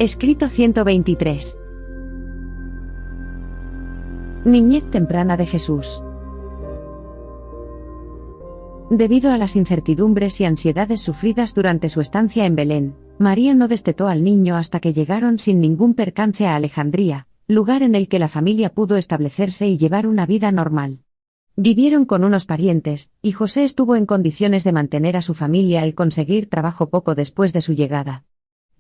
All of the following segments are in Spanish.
Escrito 123. Niñez temprana de Jesús. Debido a las incertidumbres y ansiedades sufridas durante su estancia en Belén, María no destetó al niño hasta que llegaron sin ningún percance a Alejandría, lugar en el que la familia pudo establecerse y llevar una vida normal. Vivieron con unos parientes, y José estuvo en condiciones de mantener a su familia al conseguir trabajo poco después de su llegada.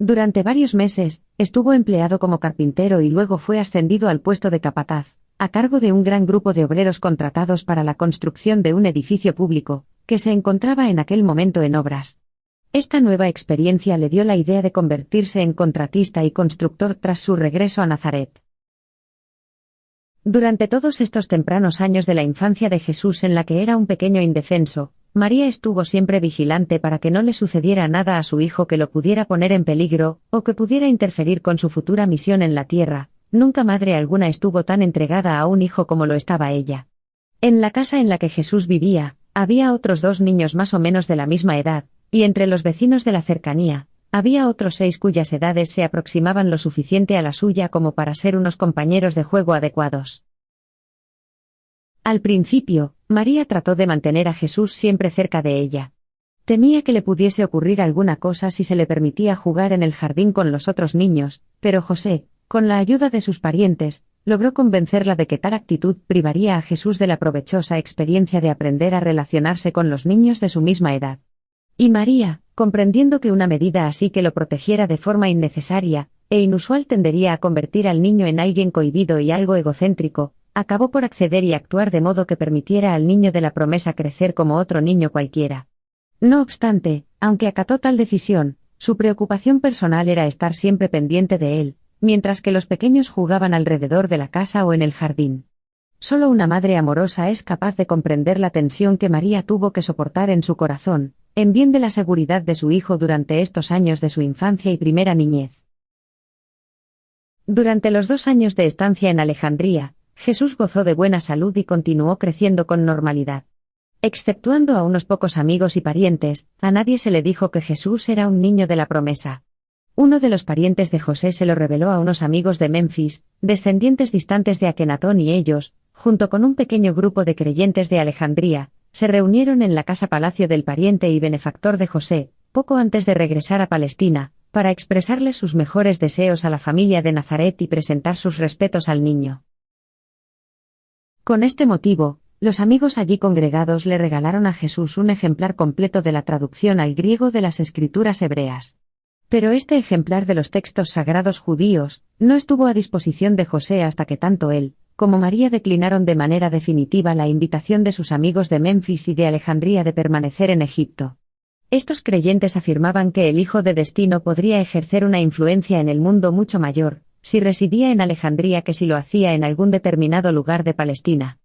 Durante varios meses, estuvo empleado como carpintero y luego fue ascendido al puesto de capataz, a cargo de un gran grupo de obreros contratados para la construcción de un edificio público, que se encontraba en aquel momento en obras. Esta nueva experiencia le dio la idea de convertirse en contratista y constructor tras su regreso a Nazaret. Durante todos estos tempranos años de la infancia de Jesús en la que era un pequeño indefenso, María estuvo siempre vigilante para que no le sucediera nada a su hijo que lo pudiera poner en peligro, o que pudiera interferir con su futura misión en la tierra. Nunca madre alguna estuvo tan entregada a un hijo como lo estaba ella. En la casa en la que Jesús vivía, había otros 2 niños más o menos de la misma edad, y entre los vecinos de la cercanía, había otros 6 cuyas edades se aproximaban lo suficiente a la suya como para ser unos compañeros de juego adecuados. Al principio, María trató de mantener a Jesús siempre cerca de ella. Temía que le pudiese ocurrir alguna cosa si se le permitía jugar en el jardín con los otros niños, pero José, con la ayuda de sus parientes, logró convencerla de que tal actitud privaría a Jesús de la provechosa experiencia de aprender a relacionarse con los niños de su misma edad. Y María, comprendiendo que una medida así que lo protegiera de forma innecesaria e inusual tendería a convertir al niño en alguien cohibido y algo egocéntrico, acabó por acceder y actuar de modo que permitiera al niño de la promesa crecer como otro niño cualquiera. No obstante, aunque acató tal decisión, su preocupación personal era estar siempre pendiente de él, mientras que los pequeños jugaban alrededor de la casa o en el jardín. Solo una madre amorosa es capaz de comprender la tensión que María tuvo que soportar en su corazón, en bien de la seguridad de su hijo durante estos años de su infancia y primera niñez. Durante los 2 años de estancia en Alejandría, Jesús gozó de buena salud y continuó creciendo con normalidad. Exceptuando a unos pocos amigos y parientes, a nadie se le dijo que Jesús era un niño de la promesa. Uno de los parientes de José se lo reveló a unos amigos de Memphis, descendientes distantes de Akenatón, y ellos, junto con un pequeño grupo de creyentes de Alejandría, se reunieron en la casa palacio del pariente y benefactor de José, poco antes de regresar a Palestina, para expresarle sus mejores deseos a la familia de Nazaret y presentar sus respetos al niño. Con este motivo, los amigos allí congregados le regalaron a Jesús un ejemplar completo de la traducción al griego de las escrituras hebreas. Pero este ejemplar de los textos sagrados judíos no estuvo a disposición de José hasta que tanto él como María declinaron de manera definitiva la invitación de sus amigos de Memphis y de Alejandría de permanecer en Egipto. Estos creyentes afirmaban que el hijo de destino podría ejercer una influencia en el mundo mucho mayor si residía en Alejandría que si lo hacía en algún determinado lugar de Palestina.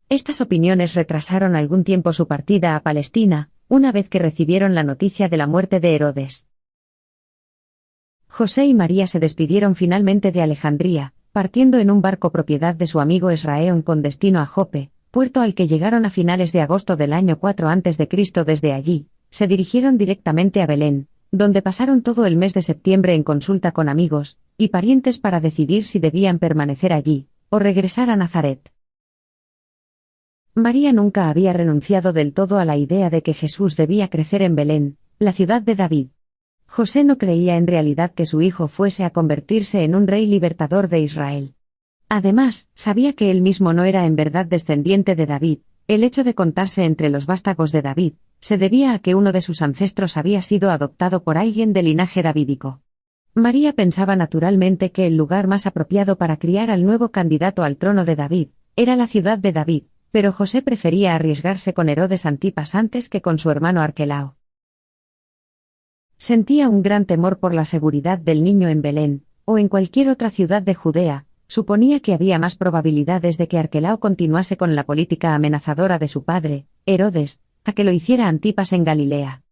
Estas opiniones retrasaron algún tiempo su partida a Palestina, una vez que recibieron la noticia de la muerte de Herodes. José y María se despidieron finalmente de Alejandría, partiendo en un barco propiedad de su amigo Esraeón con destino a Jope, puerto al que llegaron a finales de agosto del año 4 a.C. Desde allí, se dirigieron directamente a Belén, donde pasaron todo el mes de septiembre en consulta con amigos y parientes para decidir si debían permanecer allí, o regresar a Nazaret. María nunca había renunciado del todo a la idea de que Jesús debía crecer en Belén, la ciudad de David. José no creía en realidad que su hijo fuese a convertirse en un rey libertador de Israel. Además, sabía que él mismo no era en verdad descendiente de David. El hecho de contarse entre los vástagos de David se debía a que uno de sus ancestros había sido adoptado por alguien del linaje davídico. María pensaba naturalmente que el lugar más apropiado para criar al nuevo candidato al trono de David era la ciudad de David, pero José prefería arriesgarse con Herodes Antipas antes que con su hermano Arquelao. Sentía un gran temor por la seguridad del niño en Belén, o en cualquier otra ciudad de Judea. Suponía que había más probabilidades de que Arquelao continuase con la política amenazadora de su padre, Herodes, a que lo hiciera Antipas en Galilea.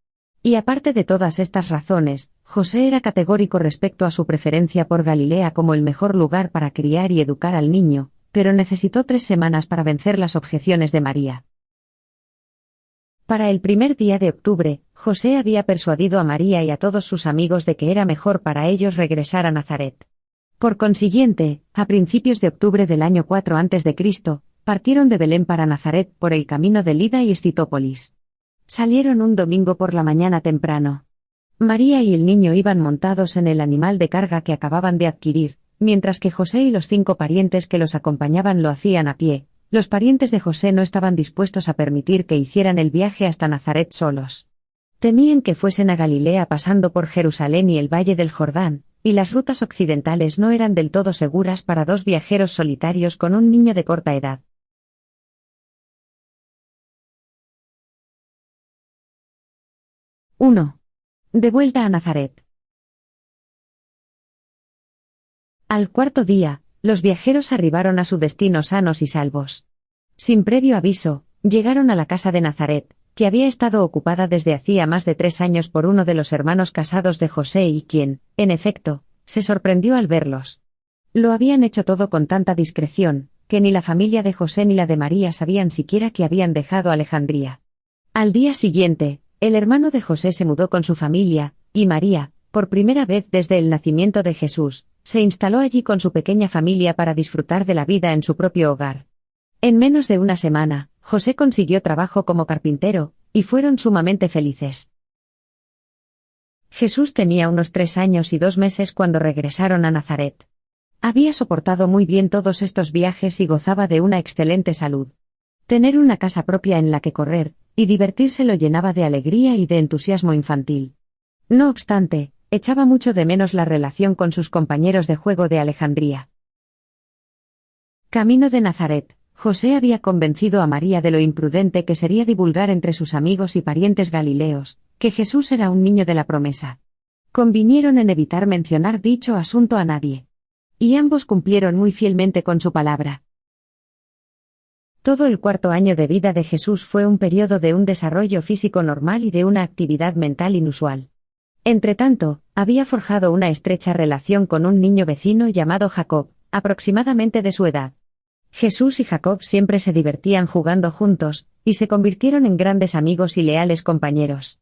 Y aparte de todas estas razones, José era categórico respecto a su preferencia por Galilea como el mejor lugar para criar y educar al niño, pero necesitó 3 semanas para vencer las objeciones de María. Para el primer día de octubre, José había persuadido a María y a todos sus amigos de que era mejor para ellos regresar a Nazaret. Por consiguiente, a principios de octubre del año 4 a.C., partieron de Belén para Nazaret por el camino de Lida y Escitópolis. Salieron un domingo por la mañana temprano. María y el niño iban montados en el animal de carga que acababan de adquirir, mientras que José y los 5 parientes que los acompañaban lo hacían a pie. Los parientes de José no estaban dispuestos a permitir que hicieran el viaje hasta Nazaret solos. Temían que fuesen a Galilea pasando por Jerusalén y el valle del Jordán, y las rutas occidentales no eran del todo seguras para 2 viajeros solitarios con un niño de corta edad. ¡1! De vuelta a Nazaret. Al cuarto día, los viajeros arribaron a su destino sanos y salvos. Sin previo aviso, llegaron a la casa de Nazaret, que había estado ocupada desde hacía más de 3 años por uno de los hermanos casados de José y quien, en efecto, se sorprendió al verlos. Lo habían hecho todo con tanta discreción, que ni la familia de José ni la de María sabían siquiera que habían dejado Alejandría. Al día siguiente, el hermano de José se mudó con su familia, y María, por primera vez desde el nacimiento de Jesús, se instaló allí con su pequeña familia para disfrutar de la vida en su propio hogar. En menos de una semana, José consiguió trabajo como carpintero, y fueron sumamente felices. Jesús tenía unos 3 años y 2 meses cuando regresaron a Nazaret. Había soportado muy bien todos estos viajes y gozaba de una excelente salud. Tener una casa propia en la que correr y divertirse lo llenaba de alegría y de entusiasmo infantil. No obstante, echaba mucho de menos la relación con sus compañeros de juego de Alejandría. Camino de Nazaret, José había convencido a María de lo imprudente que sería divulgar entre sus amigos y parientes galileos, que Jesús era un niño de la promesa. Convinieron en evitar mencionar dicho asunto a nadie. Y ambos cumplieron muy fielmente con su palabra. Todo el 4.º año de vida de Jesús fue un periodo de un desarrollo físico normal y de una actividad mental inusual. Entretanto, había forjado una estrecha relación con un niño vecino llamado Jacob, aproximadamente de su edad. Jesús y Jacob siempre se divertían jugando juntos, y se convirtieron en grandes amigos y leales compañeros.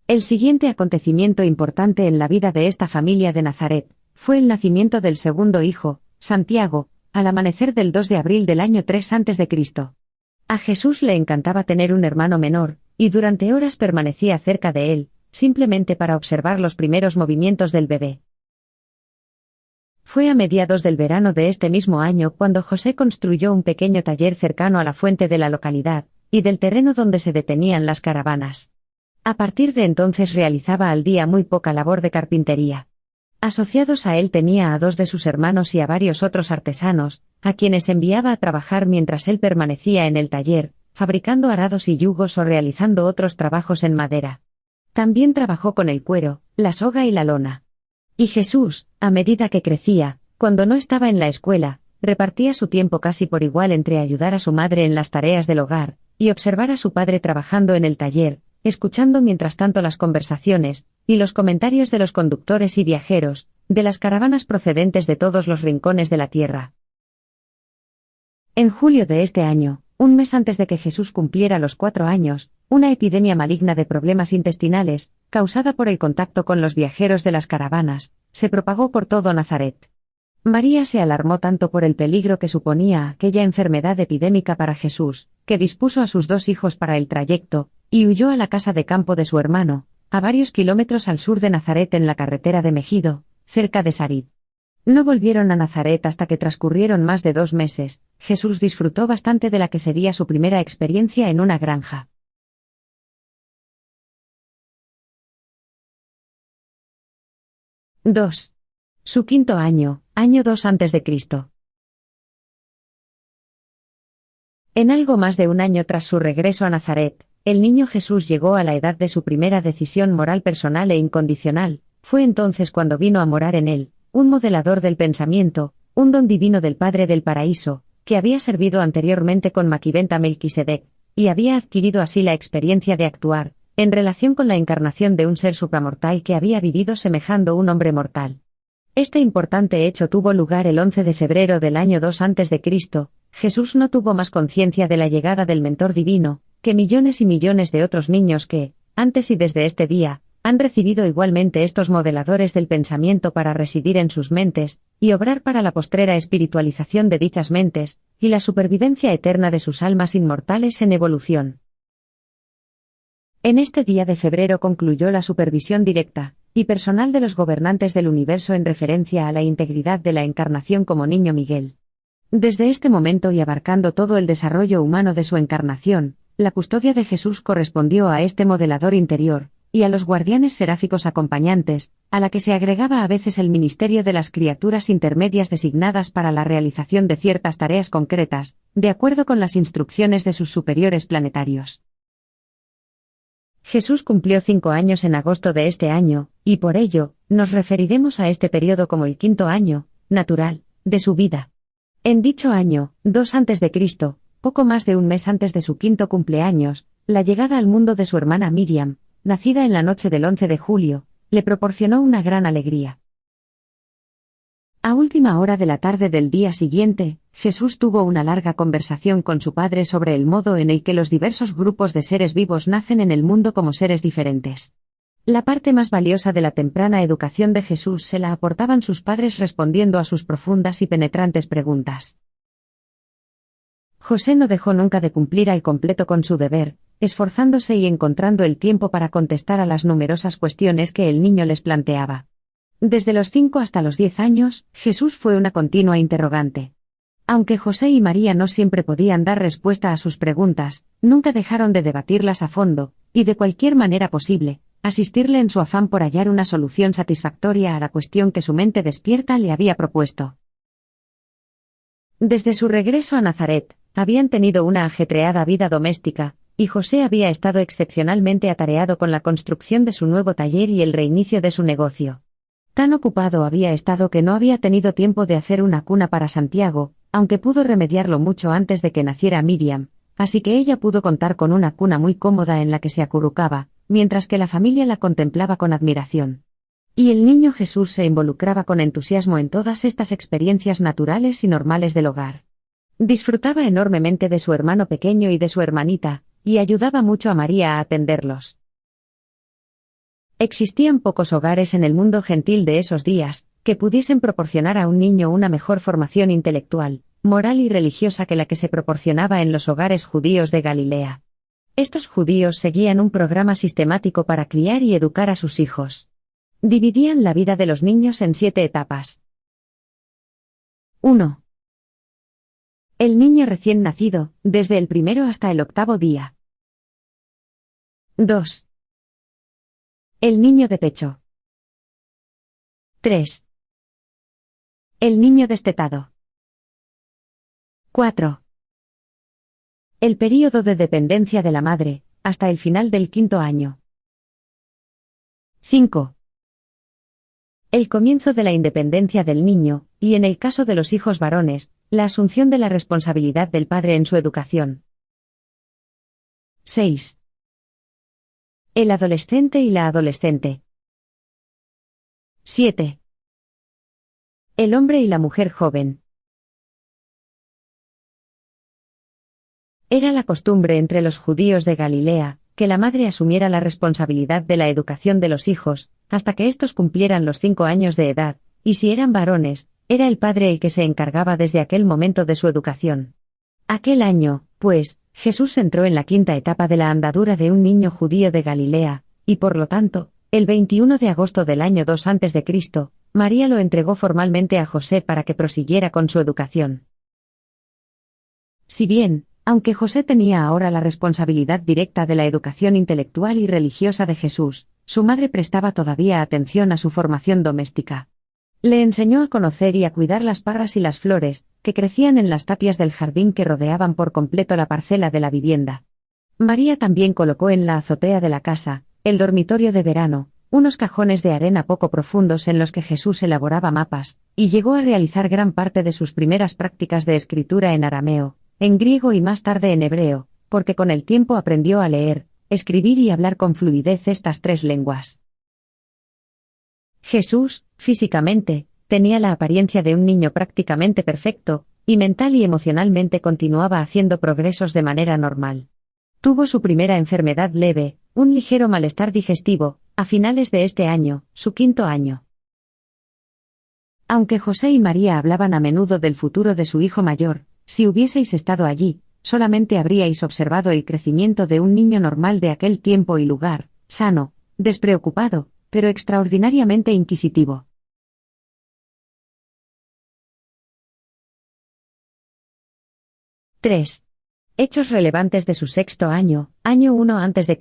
El siguiente acontecimiento importante en la vida de esta familia de Nazaret fue el nacimiento del segundo hijo, Santiago, al amanecer del 2 de abril del año 3 a.C. A Jesús le encantaba tener un hermano menor, y durante horas permanecía cerca de él, simplemente para observar los primeros movimientos del bebé. Fue a mediados del verano de este mismo año cuando José construyó un pequeño taller cercano a la fuente de la localidad, y del terreno donde se detenían las caravanas. A partir de entonces realizaba al día muy poca labor de carpintería. Asociados a él tenía a 2 de sus hermanos y a varios otros artesanos, a quienes enviaba a trabajar mientras él permanecía en el taller, fabricando arados y yugos o realizando otros trabajos en madera. También trabajó con el cuero, la soga y la lona. Y Jesús, a medida que crecía, cuando no estaba en la escuela, repartía su tiempo casi por igual entre ayudar a su madre en las tareas del hogar, y observar a su padre trabajando en el taller, escuchando mientras tanto las conversaciones y los comentarios de los conductores y viajeros, de las caravanas procedentes de todos los rincones de la tierra. En julio de este año, un mes antes de que Jesús cumpliera los 4 años, una epidemia maligna de problemas intestinales, causada por el contacto con los viajeros de las caravanas, se propagó por todo Nazaret. María se alarmó tanto por el peligro que suponía aquella enfermedad epidémica para Jesús, que dispuso a sus 2 hijos para el trayecto, y huyó a la casa de campo de su hermano, a varios kilómetros al sur de Nazaret en la carretera de Megido, cerca de Sarid. No volvieron a Nazaret hasta que transcurrieron más de 2 meses. Jesús disfrutó bastante de la que sería su primera experiencia en una granja. II. Su 5.º año, año 2 a.C. En algo más de un año tras su regreso a Nazaret, el niño Jesús llegó a la edad de su primera decisión moral personal e incondicional. Fue entonces cuando vino a morar en él, un modelador del pensamiento, un don divino del Padre del Paraíso, que había servido anteriormente con Maquiventa Melquisedec, y había adquirido así la experiencia de actuar, en relación con la encarnación de un ser supramortal que había vivido semejando un hombre mortal. Este importante hecho tuvo lugar el 11 de febrero del año 2 a.C. Jesús no tuvo más conciencia de la llegada del mentor divino, que millones y millones de otros niños que, antes y desde este día, han recibido igualmente estos modeladores del pensamiento para residir en sus mentes, y obrar para la postrera espiritualización de dichas mentes, y la supervivencia eterna de sus almas inmortales en evolución. En este día de febrero concluyó la supervisión directa y personal de los gobernantes del universo en referencia a la integridad de la encarnación como niño Miguel. Desde este momento y abarcando todo el desarrollo humano de su encarnación, la custodia de Jesús correspondió a este modelador interior, y a los guardianes seráficos acompañantes, a la que se agregaba a veces el ministerio de las criaturas intermedias designadas para la realización de ciertas tareas concretas, de acuerdo con las instrucciones de sus superiores planetarios. Jesús cumplió 5 años en agosto de este año, y por ello, nos referiremos a este periodo como el 5.º año, natural, de su vida. En dicho año, 2 a.C., poco más de un mes antes de su 5.º cumpleaños, la llegada al mundo de su hermana Miriam, nacida en la noche del 11 de julio, le proporcionó una gran alegría. A última hora de la tarde del día siguiente, Jesús tuvo una larga conversación con su padre sobre el modo en el que los diversos grupos de seres vivos nacen en el mundo como seres diferentes. La parte más valiosa de la temprana educación de Jesús se la aportaban sus padres respondiendo a sus profundas y penetrantes preguntas. José no dejó nunca de cumplir al completo con su deber, esforzándose y encontrando el tiempo para contestar a las numerosas cuestiones que el niño les planteaba. Desde los 5 hasta los 10 años, Jesús fue una continua interrogante. Aunque José y María no siempre podían dar respuesta a sus preguntas, nunca dejaron de debatirlas a fondo, y de cualquier manera posible, asistirle en su afán por hallar una solución satisfactoria a la cuestión que su mente despierta le había propuesto. Desde su regreso a Nazaret, habían tenido una ajetreada vida doméstica, y José había estado excepcionalmente atareado con la construcción de su nuevo taller y el reinicio de su negocio. Tan ocupado había estado que no había tenido tiempo de hacer una cuna para Santiago, aunque pudo remediarlo mucho antes de que naciera Miriam, así que ella pudo contar con una cuna muy cómoda en la que se acurrucaba, mientras que la familia la contemplaba con admiración. Y el niño Jesús se involucraba con entusiasmo en todas estas experiencias naturales y normales del hogar. Disfrutaba enormemente de su hermano pequeño y de su hermanita, y ayudaba mucho a María a atenderlos. Existían pocos hogares en el mundo gentil de esos días, que pudiesen proporcionar a un niño una mejor formación intelectual, moral y religiosa que la que se proporcionaba en los hogares judíos de Galilea. Estos judíos seguían un programa sistemático para criar y educar a sus hijos. Dividían la vida de los niños en 7 etapas. 1. El niño recién nacido, desde el 1 hasta el 8º día. 2. El niño de pecho. 3. El niño destetado. 4. El período de dependencia de la madre, hasta el final del 5.º año. 5. El comienzo de la independencia del niño, y en el caso de los hijos varones, la asunción de la responsabilidad del padre en su educación. 6. El adolescente y la adolescente. 7. El hombre y la mujer joven. Era la costumbre entre los judíos de Galilea, que la madre asumiera la responsabilidad de la educación de los hijos, hasta que éstos cumplieran los 5 años de edad, y si eran varones, era el padre el que se encargaba desde aquel momento de su educación. Aquel año, pues, Jesús entró en la 5ª etapa de la andadura de un niño judío de Galilea, y por lo tanto, el 21 de agosto del año 2 a.C., María lo entregó formalmente a José para que prosiguiera con su educación. Si bien, aunque José tenía ahora la responsabilidad directa de la educación intelectual y religiosa de Jesús, su madre prestaba todavía atención a su formación doméstica. Le enseñó a conocer y a cuidar las parras y las flores, que crecían en las tapias del jardín que rodeaban por completo la parcela de la vivienda. María también colocó en la azotea de la casa, el dormitorio de verano, unos cajones de arena poco profundos en los que Jesús elaboraba mapas, y llegó a realizar gran parte de sus primeras prácticas de escritura en arameo, en griego y más tarde en hebreo, porque con el tiempo aprendió a leer, escribir y hablar con fluidez estas 3 lenguas. Jesús, físicamente, tenía la apariencia de un niño prácticamente perfecto, y mental y emocionalmente continuaba haciendo progresos de manera normal. Tuvo su primera enfermedad leve, un ligero malestar digestivo, a finales de este año, su 5º año. Aunque José y María hablaban a menudo del futuro de su hijo mayor, si hubieseis estado allí, solamente habríais observado el crecimiento de un niño normal de aquel tiempo y lugar, sano, despreocupado, pero extraordinariamente inquisitivo. ¡3! Hechos relevantes de su 6º año, año 1 a.C.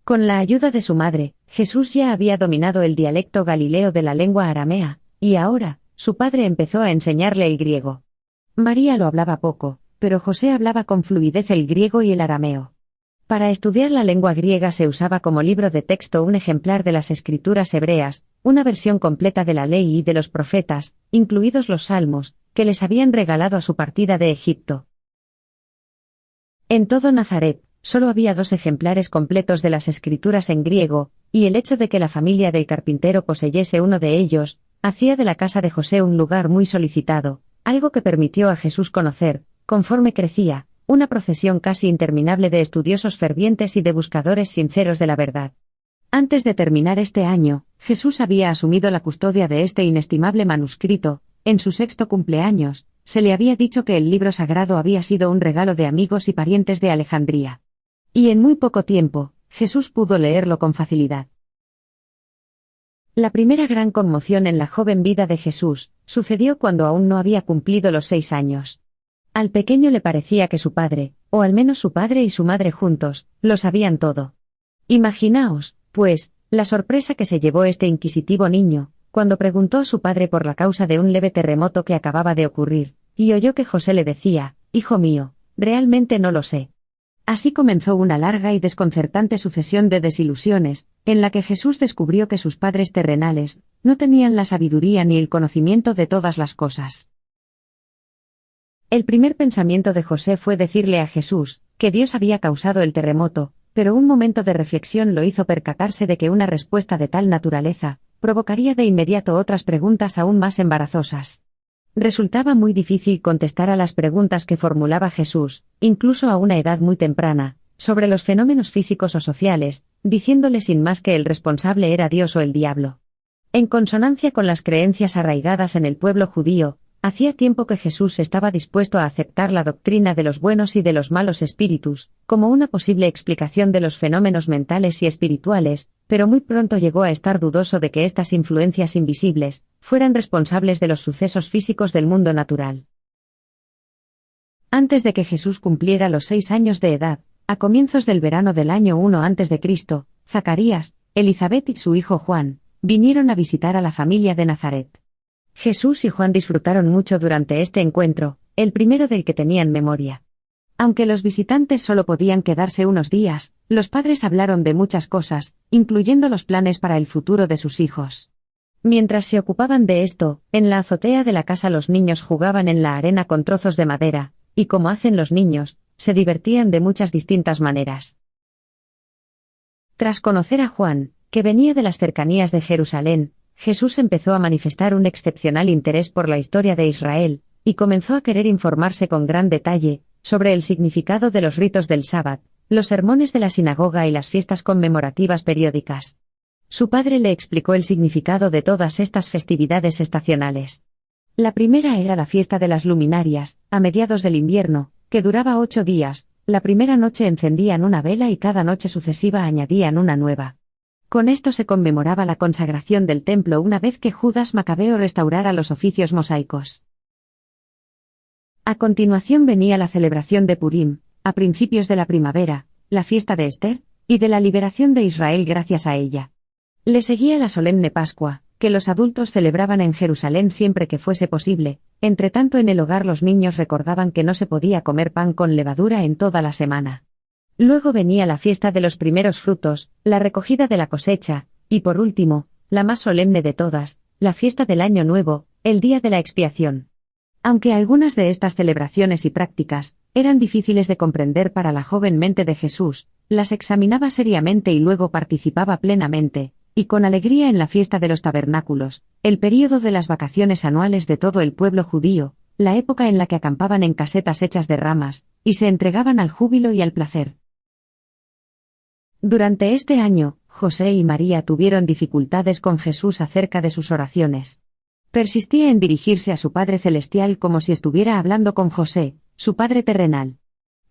Con la ayuda de su madre, Jesús ya había dominado el dialecto galileo de la lengua aramea, y ahora, su padre empezó a enseñarle el griego. María lo hablaba poco, pero José hablaba con fluidez el griego y el arameo. Para estudiar la lengua griega se usaba como libro de texto un ejemplar de las escrituras hebreas, una versión completa de la ley y de los profetas, incluidos los salmos, que les habían regalado a su partida de Egipto. En todo Nazaret, solo había 2 ejemplares completos de las escrituras en griego, y el hecho de que la familia del carpintero poseyese uno de ellos, hacía de la casa de José un lugar muy solicitado, algo que permitió a Jesús conocer, conforme crecía, una procesión casi interminable de estudiosos fervientes y de buscadores sinceros de la verdad. Antes de terminar este año, Jesús había asumido la custodia de este inestimable manuscrito. En su 6º cumpleaños, se le había dicho que el libro sagrado había sido un regalo de amigos y parientes de Alejandría. Y en muy poco tiempo, Jesús pudo leerlo con facilidad. La primera gran conmoción en la joven vida de Jesús sucedió cuando aún no había cumplido los 6 años. Al pequeño le parecía que su padre, o al menos su padre y su madre juntos, lo sabían todo. Imaginaos, pues, la sorpresa que se llevó este inquisitivo niño, cuando preguntó a su padre por la causa de un leve terremoto que acababa de ocurrir, y oyó que José le decía: «Hijo mío, realmente no lo sé». Así comenzó una larga y desconcertante sucesión de desilusiones, en la que Jesús descubrió que sus padres terrenales no tenían la sabiduría ni el conocimiento de todas las cosas. El primer pensamiento de José fue decirle a Jesús que Dios había causado el terremoto, pero un momento de reflexión lo hizo percatarse de que una respuesta de tal naturaleza provocaría de inmediato otras preguntas aún más embarazosas. Resultaba muy difícil contestar a las preguntas que formulaba Jesús, incluso a una edad muy temprana, sobre los fenómenos físicos o sociales, diciéndole sin más que el responsable era Dios o el diablo. En consonancia con las creencias arraigadas en el pueblo judío, hacía tiempo que Jesús estaba dispuesto a aceptar la doctrina de los buenos y de los malos espíritus, como una posible explicación de los fenómenos mentales y espirituales, pero muy pronto llegó a estar dudoso de que estas influencias invisibles fueran responsables de los sucesos físicos del mundo natural. Antes de que Jesús cumpliera los 6 años de edad, a comienzos del verano del año 1 a.C., Zacarías, Elizabeth y su hijo Juan vinieron a visitar a la familia de Nazaret. Jesús y Juan disfrutaron mucho durante este encuentro, el primero del que tenían memoria. Aunque los visitantes solo podían quedarse unos días, los padres hablaron de muchas cosas, incluyendo los planes para el futuro de sus hijos. Mientras se ocupaban de esto, en la azotea de la casa los niños jugaban en la arena con trozos de madera, y como hacen los niños, se divertían de muchas distintas maneras. Tras conocer a Juan, que venía de las cercanías de Jerusalén, Jesús empezó a manifestar un excepcional interés por la historia de Israel, y comenzó a querer informarse con gran detalle sobre el significado de los ritos del sábado, los sermones de la sinagoga y las fiestas conmemorativas periódicas. Su padre le explicó el significado de todas estas festividades estacionales. La primera era la fiesta de las luminarias, a mediados del invierno, que duraba 8 días, la primera noche encendían una vela y cada noche sucesiva añadían una nueva. Con esto se conmemoraba la consagración del templo una vez que Judas Macabeo restaurara los oficios mosaicos. A continuación venía la celebración de Purim, a principios de la primavera, la fiesta de Esther, y de la liberación de Israel gracias a ella. Le seguía la solemne Pascua, que los adultos celebraban en Jerusalén siempre que fuese posible. Entretanto en el hogar los niños recordaban que no se podía comer pan con levadura en toda la semana. Luego venía la fiesta de los primeros frutos, la recogida de la cosecha, y por último, la más solemne de todas, la fiesta del Año Nuevo, el día de la expiación. Aunque algunas de estas celebraciones y prácticas eran difíciles de comprender para la joven mente de Jesús, las examinaba seriamente y luego participaba plenamente, y con alegría en la fiesta de los tabernáculos, el período de las vacaciones anuales de todo el pueblo judío, la época en la que acampaban en casetas hechas de ramas, y se entregaban al júbilo y al placer. Durante este año, José y María tuvieron dificultades con Jesús acerca de sus oraciones. Persistía en dirigirse a su Padre Celestial como si estuviera hablando con José, su Padre terrenal.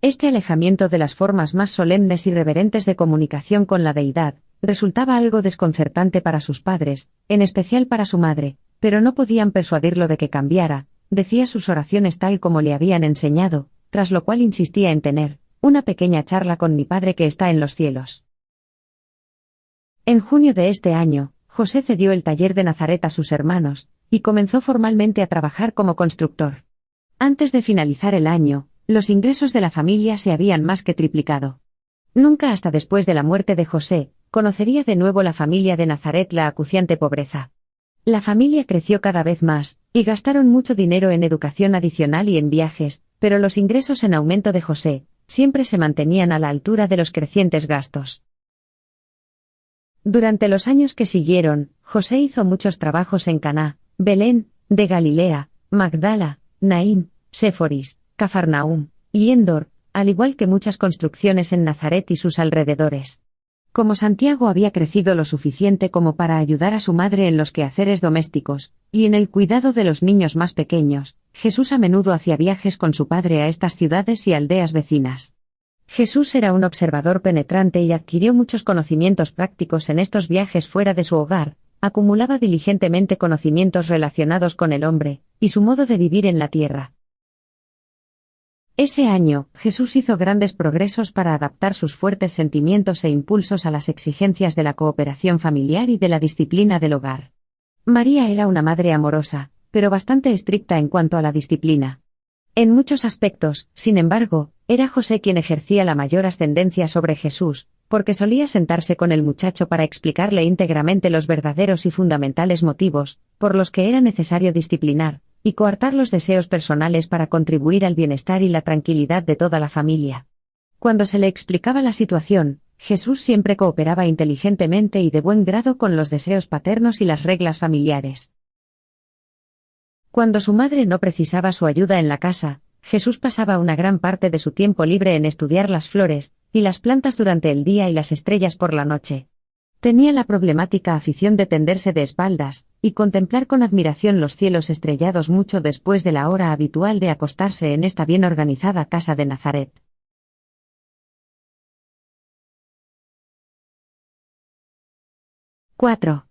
Este alejamiento de las formas más solemnes y reverentes de comunicación con la deidad, resultaba algo desconcertante para sus padres, en especial para su madre, pero no podían persuadirlo de que cambiara, decía sus oraciones tal como le habían enseñado, tras lo cual insistía en tener una pequeña charla con mi Padre que está en los cielos. En junio de este año, José cedió el taller de Nazaret a sus hermanos, y comenzó formalmente a trabajar como constructor. Antes de finalizar el año, los ingresos de la familia se habían más que triplicado. Nunca hasta después de la muerte de José, conocería de nuevo la familia de Nazaret la acuciante pobreza. La familia creció cada vez más, y gastaron mucho dinero en educación adicional y en viajes, pero los ingresos en aumento de José, siempre se mantenían a la altura de los crecientes gastos. Durante los años que siguieron, José hizo muchos trabajos en Caná, Belén, de Galilea, Magdala, Naín, Séforis, Cafarnaúm, y Endor, al igual que muchas construcciones en Nazaret y sus alrededores. Como Santiago había crecido lo suficiente como para ayudar a su madre en los quehaceres domésticos, y en el cuidado de los niños más pequeños, Jesús a menudo hacía viajes con su padre a estas ciudades y aldeas vecinas. Jesús era un observador penetrante y adquirió muchos conocimientos prácticos en estos viajes fuera de su hogar, acumulaba diligentemente conocimientos relacionados con el hombre, y su modo de vivir en la tierra. Ese año, Jesús hizo grandes progresos para adaptar sus fuertes sentimientos e impulsos a las exigencias de la cooperación familiar y de la disciplina del hogar. María era una madre amorosa, pero bastante estricta en cuanto a la disciplina. En muchos aspectos, sin embargo, era José quien ejercía la mayor ascendencia sobre Jesús, porque solía sentarse con el muchacho para explicarle íntegramente los verdaderos y fundamentales motivos, por los que era necesario disciplinar, y coartar los deseos personales para contribuir al bienestar y la tranquilidad de toda la familia. Cuando se le explicaba la situación, Jesús siempre cooperaba inteligentemente y de buen grado con los deseos paternos y las reglas familiares. Cuando su madre no precisaba su ayuda en la casa, Jesús pasaba una gran parte de su tiempo libre en estudiar las flores y las plantas durante el día y las estrellas por la noche. Tenía la problemática afición de tenderse de espaldas y contemplar con admiración los cielos estrellados mucho después de la hora habitual de acostarse en esta bien organizada casa de Nazaret. ¡4!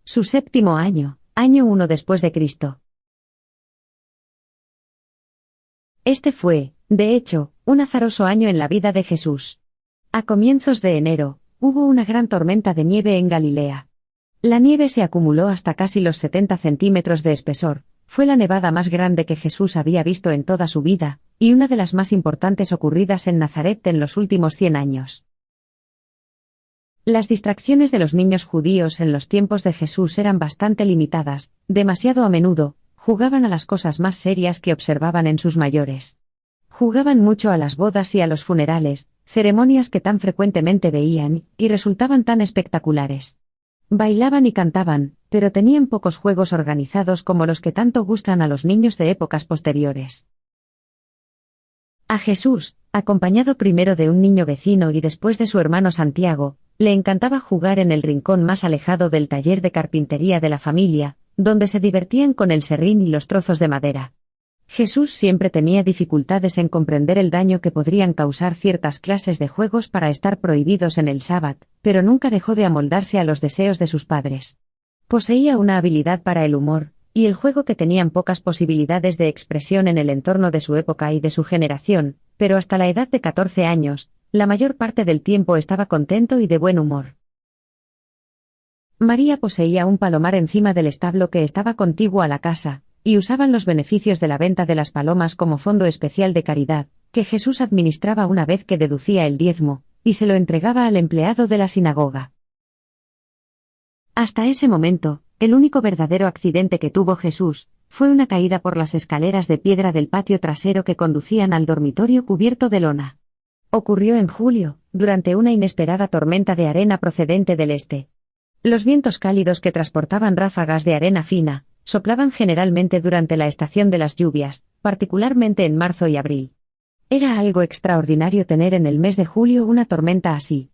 Su séptimo año, año 1 después de Cristo. Este fue, de hecho, un azaroso año en la vida de Jesús. A comienzos de enero, hubo una gran tormenta de nieve en Galilea. La nieve se acumuló hasta casi los 70 centímetros de espesor, fue la nevada más grande que Jesús había visto en toda su vida, y una de las más importantes ocurridas en Nazaret en los últimos 100 años. Las distracciones de los niños judíos en los tiempos de Jesús eran bastante limitadas, demasiado a menudo, jugaban a las cosas más serias que observaban en sus mayores. Jugaban mucho a las bodas y a los funerales, ceremonias que tan frecuentemente veían, y resultaban tan espectaculares. Bailaban y cantaban, pero tenían pocos juegos organizados como los que tanto gustan a los niños de épocas posteriores. A Jesús, acompañado primero de un niño vecino y después de su hermano Santiago, le encantaba jugar en el rincón más alejado del taller de carpintería de la familia, donde se divertían con el serrín y los trozos de madera. Jesús siempre tenía dificultades en comprender el daño que podrían causar ciertas clases de juegos para estar prohibidos en el sábado, pero nunca dejó de amoldarse a los deseos de sus padres. Poseía una habilidad para el humor, y el juego que tenían pocas posibilidades de expresión en el entorno de su época y de su generación, pero hasta la edad de 14 años, la mayor parte del tiempo estaba contento y de buen humor. María poseía un palomar encima del establo que estaba contiguo a la casa, y usaban los beneficios de la venta de las palomas como fondo especial de caridad, que Jesús administraba una vez que deducía el diezmo, y se lo entregaba al empleado de la sinagoga. Hasta ese momento, el único verdadero accidente que tuvo Jesús, fue una caída por las escaleras de piedra del patio trasero que conducían al dormitorio cubierto de lona. Ocurrió en julio, durante una inesperada tormenta de arena procedente del este. Los vientos cálidos que transportaban ráfagas de arena fina, soplaban generalmente durante la estación de las lluvias, particularmente en marzo y abril. Era algo extraordinario tener en el mes de julio una tormenta así.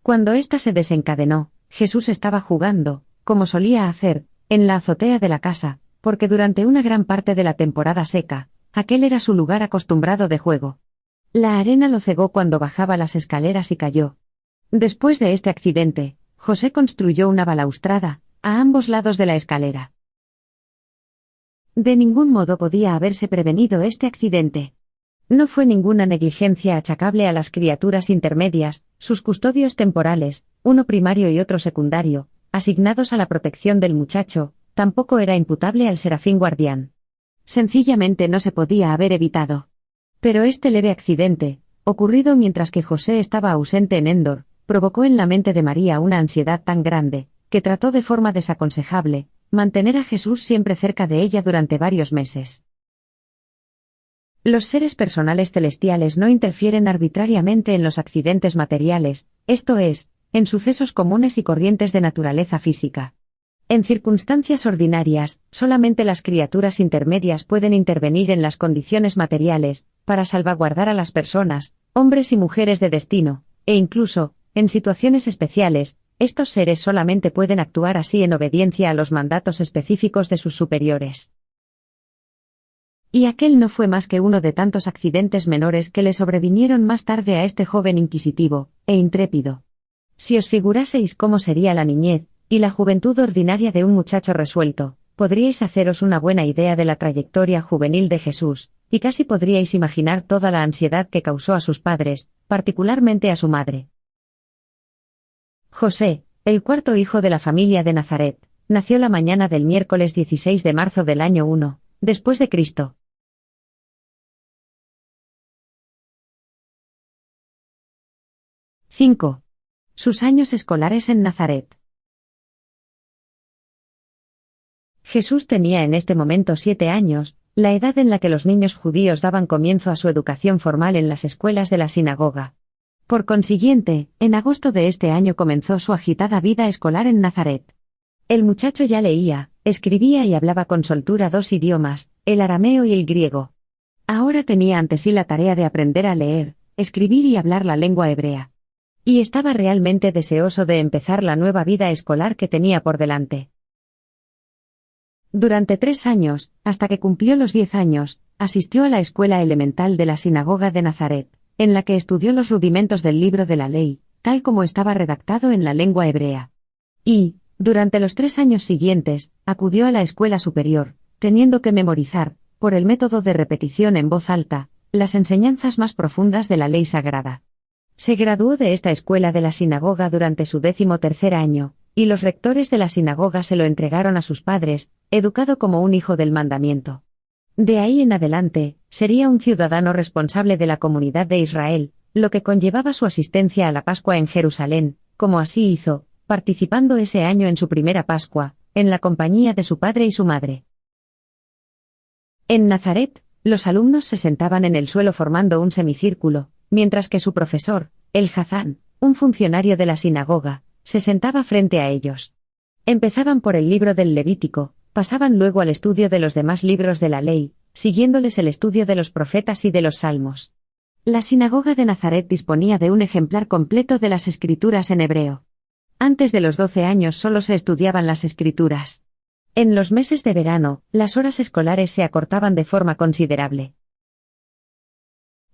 Cuando ésta se desencadenó, Jesús estaba jugando, como solía hacer, en la azotea de la casa, porque durante una gran parte de la temporada seca, aquel era su lugar acostumbrado de juego. La arena lo cegó cuando bajaba las escaleras y cayó. Después de este accidente, José construyó una balaustrada, a ambos lados de la escalera. De ningún modo podía haberse prevenido este accidente. No fue ninguna negligencia achacable a las criaturas intermedias, sus custodios temporales, uno primario y otro secundario, asignados a la protección del muchacho, tampoco era imputable al serafín guardián. Sencillamente no se podía haber evitado. Pero este leve accidente, ocurrido mientras que José estaba ausente en Endor, provocó en la mente de María una ansiedad tan grande, que trató de forma desaconsejable, mantener a Jesús siempre cerca de ella durante varios meses. Los seres personales celestiales no interfieren arbitrariamente en los accidentes materiales, esto es, en sucesos comunes y corrientes de naturaleza física. En circunstancias ordinarias, solamente las criaturas intermedias pueden intervenir en las condiciones materiales, para salvaguardar a las personas, hombres y mujeres de destino, e incluso, en situaciones especiales, estos seres solamente pueden actuar así en obediencia a los mandatos específicos de sus superiores. Y aquel no fue más que uno de tantos accidentes menores que le sobrevinieron más tarde a este joven inquisitivo, e intrépido. Si os figuraseis cómo sería la niñez, y la juventud ordinaria de un muchacho resuelto, podríais haceros una buena idea de la trayectoria juvenil de Jesús, y casi podríais imaginar toda la ansiedad que causó a sus padres, particularmente a su madre. José, el cuarto hijo de la familia de Nazaret, nació la mañana del miércoles 16 de marzo del año 1, después de Cristo. ¡5! Sus años escolares en Nazaret. Jesús tenía en este momento 7 años, la edad en la que los niños judíos daban comienzo a su educación formal en las escuelas de la sinagoga. Por consiguiente, en agosto de este año comenzó su agitada vida escolar en Nazaret. El muchacho ya leía, escribía y hablaba con soltura 2 idiomas, el arameo y el griego. Ahora tenía ante sí la tarea de aprender a leer, escribir y hablar la lengua hebrea. Y estaba realmente deseoso de empezar la nueva vida escolar que tenía por delante. Durante 3 años, hasta que cumplió los 10 años, asistió a la escuela elemental de la sinagoga de Nazaret, en la que estudió los rudimentos del libro de la ley, tal como estaba redactado en la lengua hebrea. Y, durante los 3 años siguientes, acudió a la escuela superior, teniendo que memorizar, por el método de repetición en voz alta, las enseñanzas más profundas de la ley sagrada. Se graduó de esta escuela de la sinagoga durante su 13º año, y los rectores de la sinagoga se lo entregaron a sus padres, educado como un hijo del mandamiento. De ahí en adelante, sería un ciudadano responsable de la comunidad de Israel, lo que conllevaba su asistencia a la Pascua en Jerusalén, como así hizo, participando ese año en su primera Pascua, en la compañía de su padre y su madre. En Nazaret, los alumnos se sentaban en el suelo formando un semicírculo, mientras que su profesor, el Hazán, un funcionario de la sinagoga, se sentaba frente a ellos. Empezaban por el libro del Levítico, pasaban luego al estudio de los demás libros de la ley, siguiéndoles el estudio de los profetas y de los salmos. La sinagoga de Nazaret disponía de un ejemplar completo de las escrituras en hebreo. Antes de los 12 años solo se estudiaban las escrituras. En los meses de verano, las horas escolares se acortaban de forma considerable.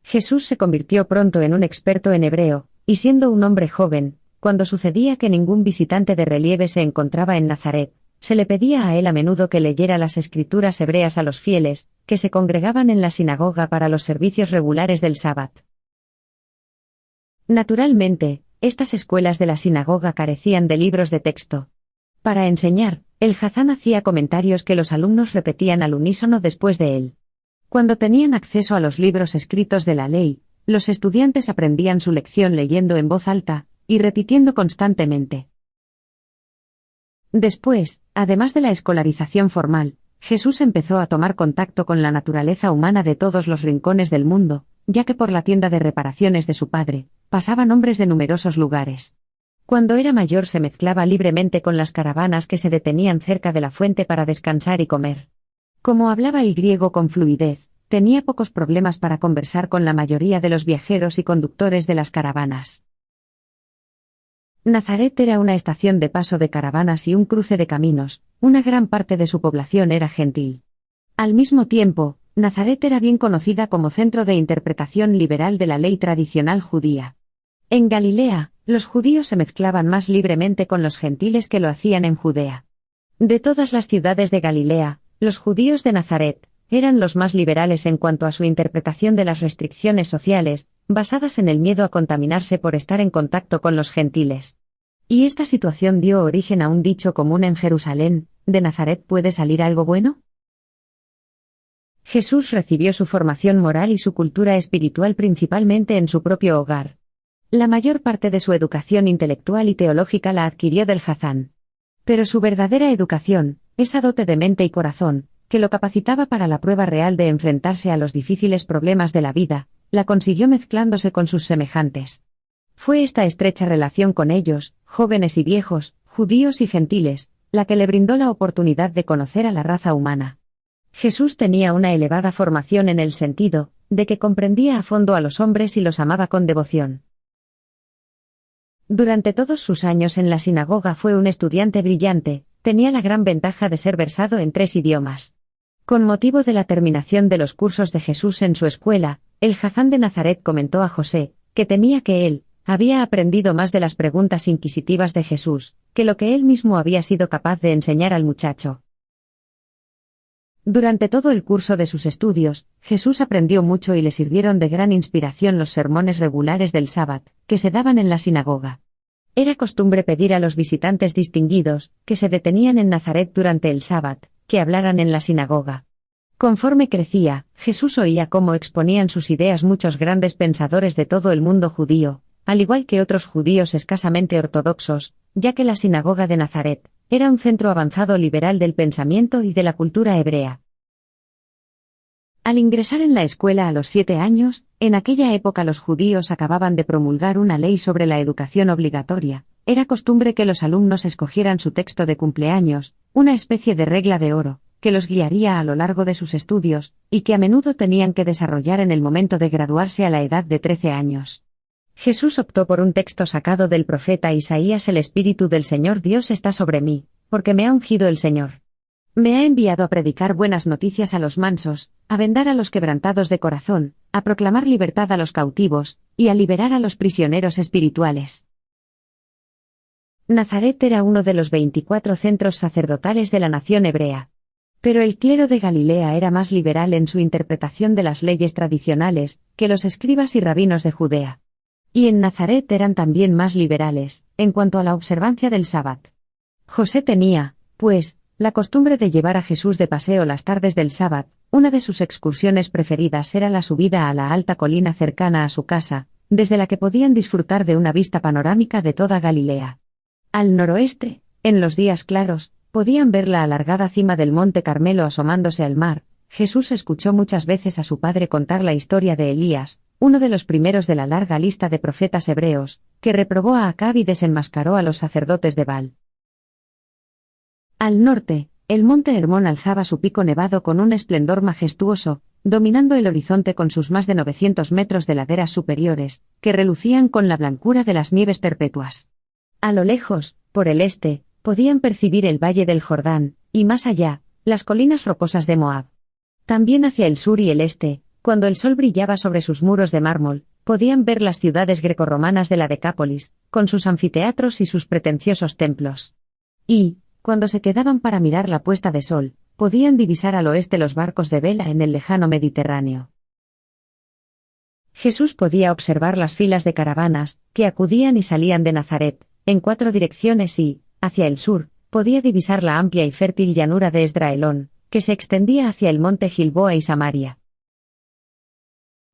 Jesús se convirtió pronto en un experto en hebreo, y siendo un hombre joven, cuando sucedía que ningún visitante de relieve se encontraba en Nazaret, se le pedía a él a menudo que leyera las escrituras hebreas a los fieles, que se congregaban en la sinagoga para los servicios regulares del sábat. Naturalmente, estas escuelas de la sinagoga carecían de libros de texto. Para enseñar, el Hazán hacía comentarios que los alumnos repetían al unísono después de él. Cuando tenían acceso a los libros escritos de la ley, los estudiantes aprendían su lección leyendo en voz alta, y repitiendo constantemente. Después, además de la escolarización formal, Jesús empezó a tomar contacto con la naturaleza humana de todos los rincones del mundo, ya que por la tienda de reparaciones de su padre, pasaban hombres de numerosos lugares. Cuando era mayor se mezclaba libremente con las caravanas que se detenían cerca de la fuente para descansar y comer. Como hablaba el griego con fluidez, tenía pocos problemas para conversar con la mayoría de los viajeros y conductores de las caravanas. Nazaret era una estación de paso de caravanas y un cruce de caminos, una gran parte de su población era gentil. Al mismo tiempo, Nazaret era bien conocida como centro de interpretación liberal de la ley tradicional judía. En Galilea, los judíos se mezclaban más libremente con los gentiles que lo hacían en Judea. De todas las ciudades de Galilea, los judíos de Nazaret eran los más liberales en cuanto a su interpretación de las restricciones sociales, basadas en el miedo a contaminarse por estar en contacto con los gentiles. Y esta situación dio origen a un dicho común en Jerusalén: ¿de Nazaret puede salir algo bueno? Jesús recibió su formación moral y su cultura espiritual principalmente en su propio hogar. La mayor parte de su educación intelectual y teológica la adquirió del Hazán. Pero su verdadera educación, esa dote de mente y corazón, que lo capacitaba para la prueba real de enfrentarse a los difíciles problemas de la vida, la consiguió mezclándose con sus semejantes. Fue esta estrecha relación con ellos, jóvenes y viejos, judíos y gentiles, la que le brindó la oportunidad de conocer a la raza humana. Jesús tenía una elevada formación en el sentido de que comprendía a fondo a los hombres y los amaba con devoción. Durante todos sus años en la sinagoga fue un estudiante brillante, tenía la gran ventaja de ser versado en 3 idiomas. Con motivo de la terminación de los cursos de Jesús en su escuela, el Hazán de Nazaret comentó a José, que temía que él había aprendido más de las preguntas inquisitivas de Jesús, que lo que él mismo había sido capaz de enseñar al muchacho. Durante todo el curso de sus estudios, Jesús aprendió mucho y le sirvieron de gran inspiración los sermones regulares del sábado, que se daban en la sinagoga. Era costumbre pedir a los visitantes distinguidos, que se detenían en Nazaret durante el sábado, que hablaran en la sinagoga. Conforme crecía, Jesús oía cómo exponían sus ideas muchos grandes pensadores de todo el mundo judío, al igual que otros judíos escasamente ortodoxos, ya que la sinagoga de Nazaret era un centro avanzado liberal del pensamiento y de la cultura hebrea. Al ingresar en la escuela a los 7 años, en aquella época los judíos acababan de promulgar una ley sobre la educación obligatoria. Era costumbre que los alumnos escogieran su texto de cumpleaños, una especie de regla de oro, que los guiaría a lo largo de sus estudios, y que a menudo tenían que desarrollar en el momento de graduarse a la edad de 13 años. Jesús optó por un texto sacado del profeta Isaías: el Espíritu del Señor Dios está sobre mí, porque me ha ungido el Señor. Me ha enviado a predicar buenas noticias a los mansos, a vendar a los quebrantados de corazón, a proclamar libertad a los cautivos, y a liberar a los prisioneros espirituales. Nazaret era uno de los 24 centros sacerdotales de la nación hebrea. Pero el clero de Galilea era más liberal en su interpretación de las leyes tradicionales que los escribas y rabinos de Judea. Y en Nazaret eran también más liberales, en cuanto a la observancia del sábado. José tenía, pues, la costumbre de llevar a Jesús de paseo las tardes del sábado. Una de sus excursiones preferidas era la subida a la alta colina cercana a su casa, desde la que podían disfrutar de una vista panorámica de toda Galilea. Al noroeste, en los días claros, podían ver la alargada cima del monte Carmelo asomándose al mar. Jesús escuchó muchas veces a su padre contar la historia de Elías, uno de los primeros de la larga lista de profetas hebreos, que reprobó a Acab y desenmascaró a los sacerdotes de Baal. Al norte, el monte Hermón alzaba su pico nevado con un esplendor majestuoso, dominando el horizonte con sus más de 900 metros de laderas superiores, que relucían con la blancura de las nieves perpetuas. A lo lejos, por el este, podían percibir el valle del Jordán, y más allá, las colinas rocosas de Moab. También hacia el sur y el este, cuando el sol brillaba sobre sus muros de mármol, podían ver las ciudades grecorromanas de la Decápolis, con sus anfiteatros y sus pretenciosos templos. Y, cuando se quedaban para mirar la puesta de sol, podían divisar al oeste los barcos de vela en el lejano Mediterráneo. Jesús podía observar las filas de caravanas, que acudían y salían de Nazaret, en 4 direcciones y, hacia el sur, podía divisar la amplia y fértil llanura de Esdraelón, que se extendía hacia el monte Gilboa y Samaria.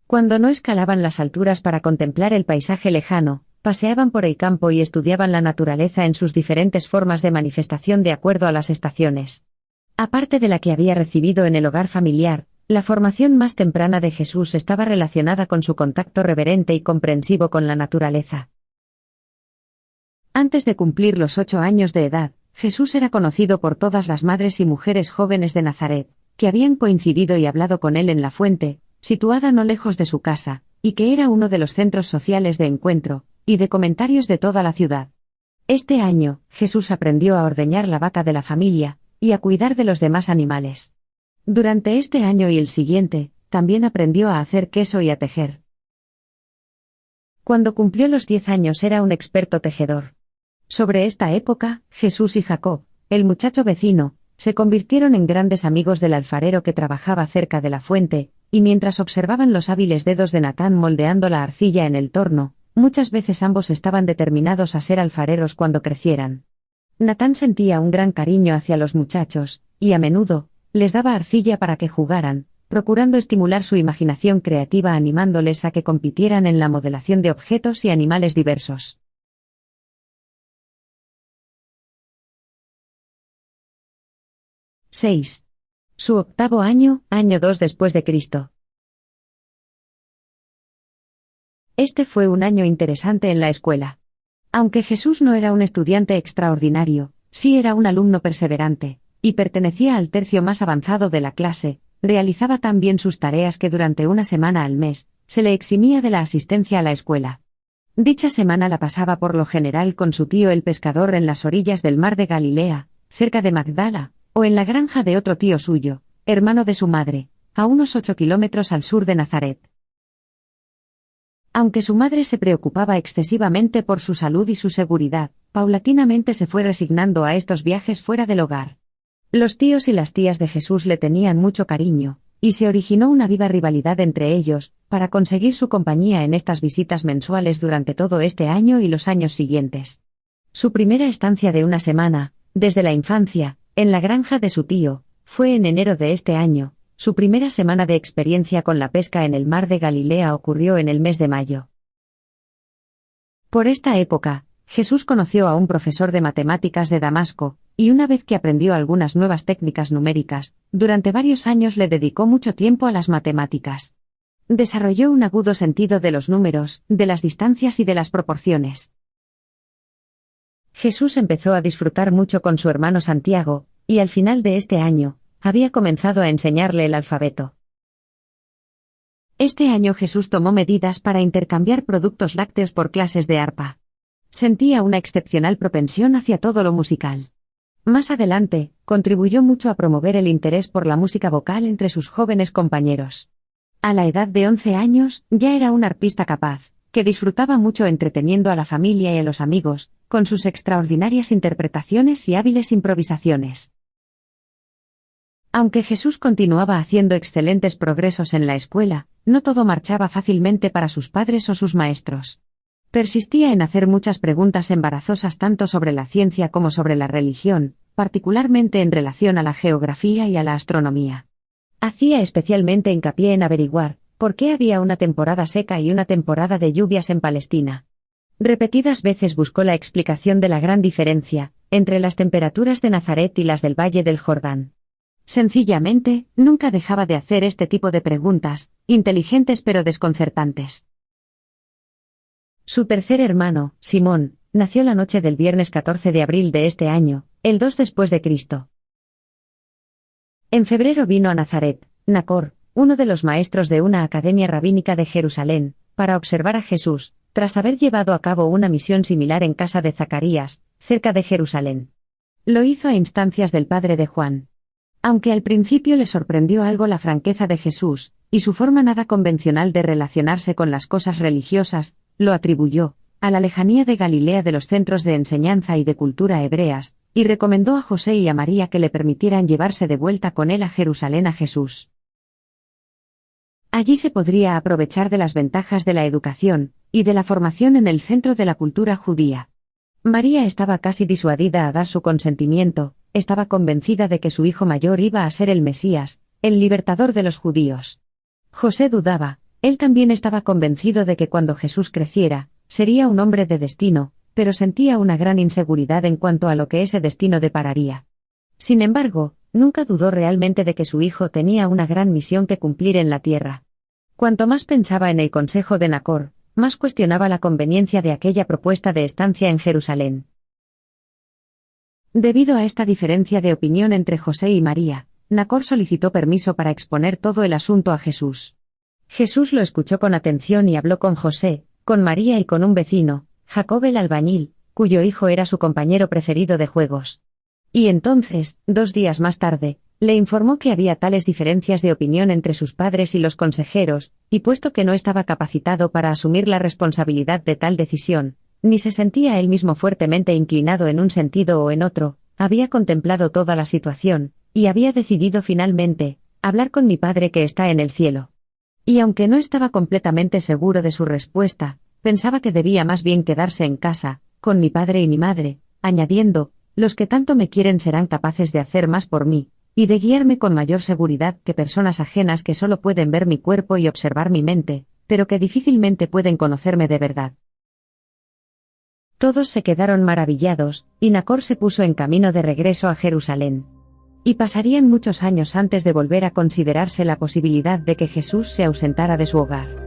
Cuando no escalaban las alturas para contemplar el paisaje lejano, paseaban por el campo y estudiaban la naturaleza en sus diferentes formas de manifestación de acuerdo a las estaciones. Aparte de la que había recibido en el hogar familiar, la formación más temprana de Jesús estaba relacionada con su contacto reverente y comprensivo con la naturaleza. Antes de cumplir los 8 años de edad, Jesús era conocido por todas las madres y mujeres jóvenes de Nazaret, que habían coincidido y hablado con él en la fuente, situada no lejos de su casa, y que era uno de los centros sociales de encuentro y de comentarios de toda la ciudad. Este año, Jesús aprendió a ordeñar la vaca de la familia y a cuidar de los demás animales. Durante este año y el siguiente, también aprendió a hacer queso y a tejer. Cuando cumplió los 10 años era un experto tejedor. Sobre esta época, Jesús y Jacob, el muchacho vecino, se convirtieron en grandes amigos del alfarero que trabajaba cerca de la fuente, y mientras observaban los hábiles dedos de Natán moldeando la arcilla en el torno, muchas veces ambos estaban determinados a ser alfareros cuando crecieran. Natán sentía un gran cariño hacia los muchachos, y a menudo, les daba arcilla para que jugaran, procurando estimular su imaginación creativa animándoles a que compitieran en la modelación de objetos y animales diversos. 6. Su octavo año, año 2 después de Cristo. Este fue un año interesante en la escuela. Aunque Jesús no era un estudiante extraordinario, sí era un alumno perseverante, y pertenecía al tercio más avanzado de la clase, realizaba tan bien sus tareas que durante una semana al mes, se le eximía de la asistencia a la escuela. Dicha semana la pasaba por lo general con su tío el pescador en las orillas del mar de Galilea, cerca de Magdala, o en la granja de otro tío suyo, hermano de su madre, a unos 8 kilómetros al sur de Nazaret. Aunque su madre se preocupaba excesivamente por su salud y su seguridad, paulatinamente se fue resignando a estos viajes fuera del hogar. Los tíos y las tías de Jesús le tenían mucho cariño, y se originó una viva rivalidad entre ellos, para conseguir su compañía en estas visitas mensuales durante todo este año y los años siguientes. Su primera estancia de una semana, desde la infancia, en la granja de su tío, fue en enero de este año. Su primera semana de experiencia con la pesca en el mar de Galilea ocurrió en el mes de mayo. Por esta época, Jesús conoció a un profesor de matemáticas de Damasco, y una vez que aprendió algunas nuevas técnicas numéricas, durante varios años le dedicó mucho tiempo a las matemáticas. Desarrolló un agudo sentido de los números, de las distancias y de las proporciones. Jesús empezó a disfrutar mucho con su hermano Santiago, y al final de este año, había comenzado a enseñarle el alfabeto. Este año Jesús tomó medidas para intercambiar productos lácteos por clases de arpa. Sentía una excepcional propensión hacia todo lo musical. Más adelante, contribuyó mucho a promover el interés por la música vocal entre sus jóvenes compañeros. A la edad de 11 años, ya era un arpista capaz, que disfrutaba mucho entreteniendo a la familia y a los amigos, con sus extraordinarias interpretaciones y hábiles improvisaciones. Aunque Jesús continuaba haciendo excelentes progresos en la escuela, no todo marchaba fácilmente para sus padres o sus maestros. Persistía en hacer muchas preguntas embarazosas tanto sobre la ciencia como sobre la religión, particularmente en relación a la geografía y a la astronomía. Hacía especialmente hincapié en averiguar por qué había una temporada seca y una temporada de lluvias en Palestina. Repetidas veces buscó la explicación de la gran diferencia entre las temperaturas de Nazaret y las del Valle del Jordán. Sencillamente, nunca dejaba de hacer este tipo de preguntas, inteligentes pero desconcertantes. Su tercer hermano, Simón, nació la noche del viernes 14 de abril de este año, el 2 después de Cristo. En febrero vino a Nazaret, Nacor, uno de los maestros de una academia rabínica de Jerusalén, para observar a Jesús, tras haber llevado a cabo una misión similar en casa de Zacarías, cerca de Jerusalén. Lo hizo a instancias del padre de Juan. Aunque al principio le sorprendió algo la franqueza de Jesús, y su forma nada convencional de relacionarse con las cosas religiosas, lo atribuyó a la lejanía de Galilea de los centros de enseñanza y de cultura hebreas, y recomendó a José y a María que le permitieran llevarse de vuelta con él a Jerusalén a Jesús. Allí se podría aprovechar de las ventajas de la educación y de la formación en el centro de la cultura judía. María estaba casi disuadida a dar su consentimiento, estaba convencida de que su hijo mayor iba a ser el Mesías, el libertador de los judíos. José dudaba, él también estaba convencido de que cuando Jesús creciera, sería un hombre de destino, pero sentía una gran inseguridad en cuanto a lo que ese destino depararía. Sin embargo, nunca dudó realmente de que su hijo tenía una gran misión que cumplir en la tierra. Cuanto más pensaba en el consejo de Nacor, más cuestionaba la conveniencia de aquella propuesta de estancia en Jerusalén. Debido a esta diferencia de opinión entre José y María, Nacor solicitó permiso para exponer todo el asunto a Jesús. Jesús lo escuchó con atención y habló con José, con María y con un vecino, Jacob el albañil, cuyo hijo era su compañero preferido de juegos. Y entonces, 2 días más tarde, le informó que había tales diferencias de opinión entre sus padres y los consejeros, y puesto que no estaba capacitado para asumir la responsabilidad de tal decisión, ni se sentía él mismo fuertemente inclinado en un sentido o en otro, había contemplado toda la situación, y había decidido finalmente, hablar con mi Padre que está en el cielo. Y aunque no estaba completamente seguro de su respuesta, pensaba que debía más bien quedarse en casa, con mi padre y mi madre, añadiendo, los que tanto me quieren serán capaces de hacer más por mí, y de guiarme con mayor seguridad que personas ajenas que solo pueden ver mi cuerpo y observar mi mente, pero que difícilmente pueden conocerme de verdad. Todos se quedaron maravillados, y Nacor se puso en camino de regreso a Jerusalén. Y pasarían muchos años antes de volver a considerarse la posibilidad de que Jesús se ausentara de su hogar.